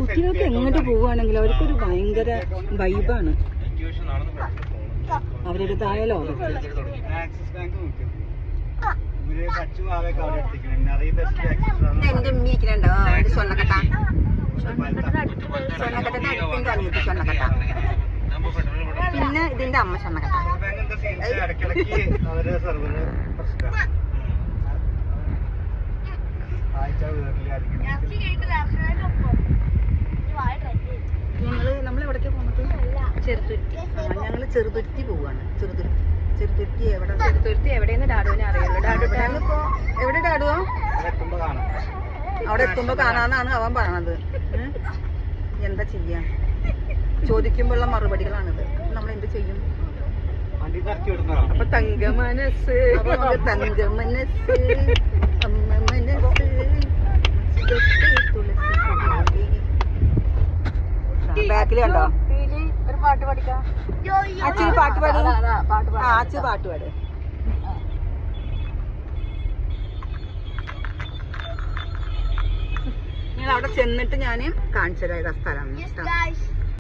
ബൈക്കിലൊക്കെ എങ്ങോട്ട് പോവുകയാണെങ്കിൽ അവർക്കൊരു ഭയങ്കര വൈബാണ്. അവരുടേതായ ലോകത്ത്. എന്റെ ഉമ്മ ഇരിക്കണുണ്ടോ സ്വർണ്ണക്കട്ട, സ്വർണ്ണക്കട്ടന്റെ അടുപ്പിന്റെ അനിയത്തി സ്വർണ്ണക്കട്ട, പിന്നെ ഇതിന്റെ അമ്മ സ്വർണ്ണക്കട്ട. നമ്മളെവിടേക്കാ പോകുന്നത്? ചെറുതുരുത്തി. ഞങ്ങള് ചെറുതുരുത്തി പോവാണ്. ചെറുതുരുത്തി എവിടെ? ചെറുതുരുത്തി എവിടെയെന്ന് ഡാഡുവിനെ അറിയുള്ളൂ. ഡാഡുവിപ്പോ എവിടെ? ഡാഡുവോ അവിടെ എത്തുമ്പോ കാണാന്നാണ് അവൻ പറയണത്. എന്താ ചെയ്യാ? ചോദിക്കുമ്പോഴുള്ള മറുപടികളാണിത്. നമ്മൾ എന്ത് ചെയ്യും? അപ്പൊ തങ്കമനസ്, തങ്കമനസ്, അമ്മ മനസ്, ബാക്കിൽ കണ്ടോ? ഒരു പാട്ട് പാടിക്കാം. അച്ഛന് പാട്ട് പാടും. അച്ഛൻ പാട്ട് പാട്. ഞാൻ അവിടെ ചെന്നിട്ട് ഞാൻ കാണിച്ചു തരാം. സ്ഥലം